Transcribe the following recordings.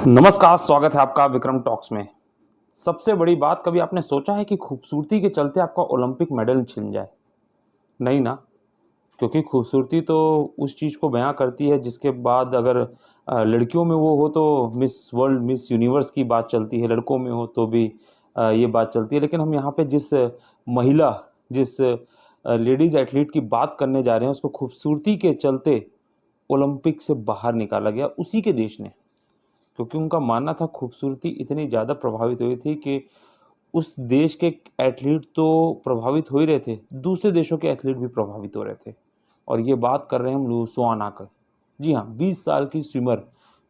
नमस्कार, स्वागत है आपका विक्रम टॉक्स में। सबसे बड़ी बात, कभी आपने सोचा है कि खूबसूरती के चलते आपका ओलंपिक मेडल छिन जाए? नहीं ना, क्योंकि खूबसूरती तो उस चीज़ को बयाँ करती है जिसके बाद अगर लड़कियों में वो हो तो मिस वर्ल्ड, मिस यूनिवर्स की बात चलती है, लड़कों में हो तो भी ये बात चलती है। लेकिन हम यहाँ पे महिला जिस लेडीज़ एथलीट की बात करने जा रहे हैं, उसको खूबसूरती के चलते ओलंपिक से बाहर निकाला गया उसी के देश ने। क्योंकि उनका मानना था खूबसूरती इतनी ज़्यादा प्रभावित हुई थी कि उस देश के एथलीट तो प्रभावित हो ही रहे थे, दूसरे देशों के एथलीट भी प्रभावित हो रहे थे। और ये बात कर रहे हैं हम लुसवाना की। जी हाँ, 20 साल की स्विमर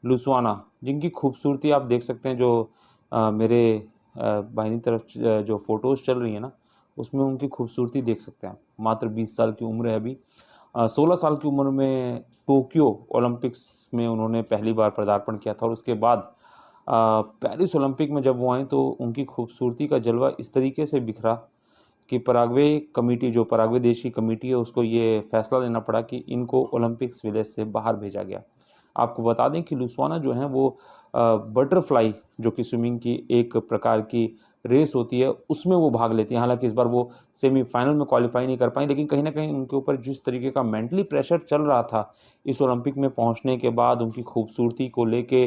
लुसवाना, जिनकी खूबसूरती आप देख सकते हैं, जो मेरे बाहिनी तरफ जो फ़ोटोज़ चल रही हैं ना, उसमें उनकी खूबसूरती देख सकते हैं आप। मात्र 20 साल की उम्र है अभी। 16 साल की उम्र में टोक्यो ओलंपिक्स में उन्होंने पहली बार पदार्पण किया था और उसके बाद पेरिस ओलंपिक में जब वो आईं तो उनकी खूबसूरती का जलवा इस तरीके से बिखरा कि पराग्वे कमेटी, जो पराग्वे देश की कमेटी है, उसको ये फैसला लेना पड़ा कि इनको ओलंपिक्स विलेज से बाहर भेजा गया। आपको बता दें कि लुसवाना जो हैं वो बटरफ्लाई, जो कि स्विमिंग की एक प्रकार की रेस होती है, उसमें वो भाग लेती हैं। हालाँकि इस बार वो सेमीफ़ाइनल में क्वालीफ़ाई नहीं कर पाईं, लेकिन कहीं न कहीं उनके ऊपर जिस तरीके का मेंटली प्रेशर चल रहा था इस ओलंपिक में पहुँचने के बाद, उनकी खूबसूरती को लेके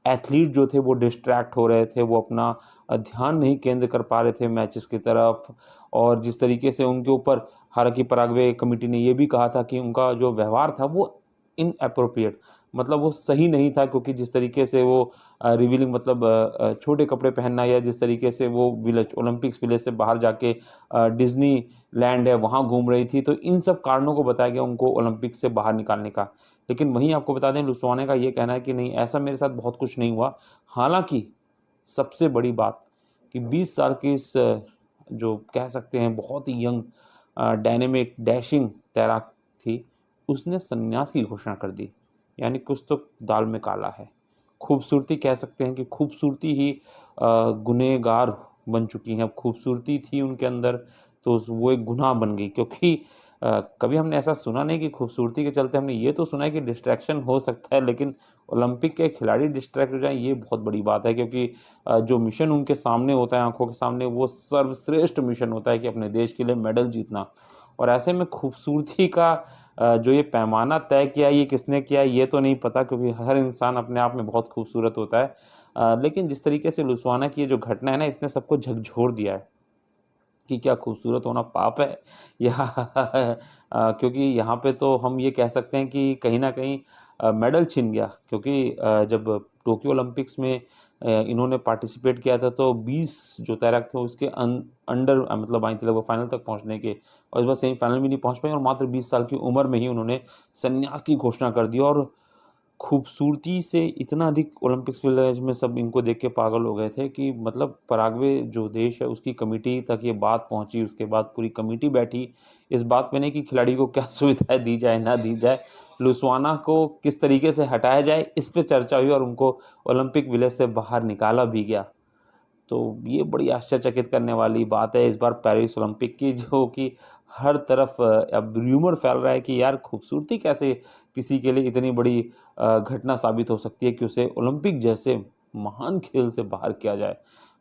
एथलीट जो थे वो डिस्ट्रैक्ट हो रहे थे, वो अपना ध्यान नहीं केंद्र कर पा रहे थे मैचेस की तरफ। और जिस तरीके से उनके ऊपर, हालाँकि पराग्वे कमेटी ने ये भी कहा था कि उनका जो व्यवहार था वो इनएप्रोप्रिएट, मतलब वो सही नहीं था, क्योंकि जिस तरीके से वो रिवीलिंग, मतलब छोटे कपड़े पहनना, या जिस तरीके से वो विलेज, ओलंपिक्स विलेज से बाहर जाके डिज़्नी लैंड है वहाँ घूम रही थी, तो इन सब कारणों को बताया गया उनको ओलंपिक से बाहर निकालने का। लेकिन वहीं आपको बता दें, लुसवाने का ये कहना है कि नहीं, ऐसा मेरे साथ बहुत कुछ नहीं हुआ। हालाँकि सबसे बड़ी बात कि 20 साल की इस जो कह सकते हैं बहुत ही यंग, डायनामिक, डैशिंग तैराक थी, उसने संन्यास की घोषणा कर दी। यानी कुछ तो दाल में काला है। खूबसूरती, कह सकते हैं कि खूबसूरती ही गुनहगार बन चुकी हैं। अब खूबसूरती थी उनके अंदर तो वो एक गुनाह बन गई, क्योंकि कभी हमने ऐसा सुना नहीं कि खूबसूरती के चलते, हमने ये तो सुना है कि डिस्ट्रैक्शन हो सकता है, लेकिन ओलंपिक के खिलाड़ी डिस्ट्रैक्ट हो जाएँ, ये बहुत बड़ी बात है। क्योंकि जो मिशन उनके सामने होता है, आँखों के सामने, वो सर्वश्रेष्ठ मिशन होता है कि अपने देश के लिए मेडल जीतना। और ऐसे में खूबसूरती का जो ये पैमाना तय किया, ये किसने किया, ये तो नहीं पता, क्योंकि हर इंसान अपने आप में बहुत खूबसूरत होता है। लेकिन जिस तरीके से लुसवाना की ये जो घटना है ना, इसने सबको झकझोर दिया है कि क्या खूबसूरत होना पाप है, या क्योंकि यहाँ पे तो हम ये कह सकते हैं कि कहीं न कहीं मेडल छिन गया, क्योंकि जब टोक्यो ओलंपिक्स में इन्होंने पार्टिसिपेट किया था तो 20 जो तैराक थे उसके अंडर, मतलब आई थी लगभग फाइनल तक पहुँचने के, और इस बार सेमीफाइनल भी नहीं पहुँच पाए, और मात्र 20 साल की उम्र में ही उन्होंने संन्यास की घोषणा कर दी। और खूबसूरती से इतना अधिक ओलंपिक्स विलेज में सब इनको देख के पागल हो गए थे कि, मतलब पराग्वे जो देश है उसकी कमेटी तक ये बात पहुंची। उसके बाद पूरी कमेटी बैठी इस बात पे नहीं कि खिलाड़ी को क्या सुविधाएं दी जाए ना दी जाए, लुसवाना को किस तरीके से हटाया जाए, इस पे चर्चा हुई और उनको ओलंपिक विलेज से बाहर निकाला भी गया। तो ये बड़ी आश्चर्यचकित करने वाली बात है इस बार पेरिस ओलंपिक की, जो कि हर तरफ अब र्यूमर फैल रहा है कि यार खूबसूरती कैसे किसी के लिए इतनी बड़ी घटना साबित हो सकती है कि उसे ओलंपिक जैसे महान खेल से बाहर किया जाए।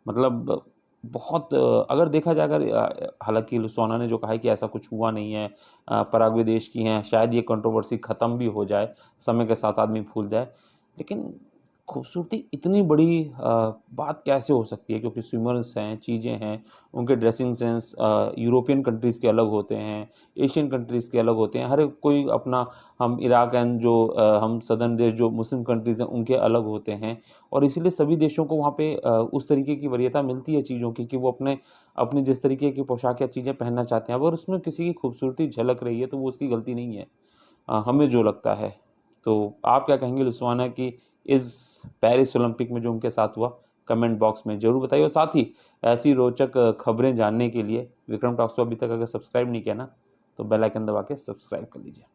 मतलब बहुत अगर देखा जाए, अगर हालांकि लुसोना ने जो कहा है कि ऐसा कुछ हुआ नहीं है, पराग्वे देश की हैं, शायद ये कंट्रोवर्सी ख़त्म भी हो जाए, समय के साथ आदमी भूल जाए, लेकिन खूबसूरती इतनी बड़ी बात कैसे हो सकती है, क्योंकि स्विमर्स हैं, चीज़ें हैं, उनके ड्रेसिंग सेंस यूरोपियन कंट्रीज़ के अलग होते हैं, एशियन कंट्रीज़ के अलग होते हैं, हर एक कोई अपना, हम इराक एंड जो हम सदर्न देश जो मुस्लिम कंट्रीज़ हैं उनके अलग होते हैं। और इसीलिए सभी देशों को वहाँ पे उस तरीके की वरीयता मिलती है चीज़ों की कि वो अपने अपनी जिस तरीके की पोशाक या चीज़ें पहनना चाहते हैं, अगर उसमें किसी की खूबसूरती झलक रही है तो वो उसकी गलती नहीं है, हमें जो लगता है। तो आप क्या कहेंगे लुसवाना की इस पेरिस ओलंपिक में जो उनके साथ हुआ? कमेंट बॉक्स में ज़रूर बताइए, और साथ ही ऐसी रोचक खबरें जानने के लिए विक्रम टॉक्स को अभी तक अगर सब्सक्राइब नहीं किया ना, तो बेल आइकन दबा के सब्सक्राइब कर लीजिए।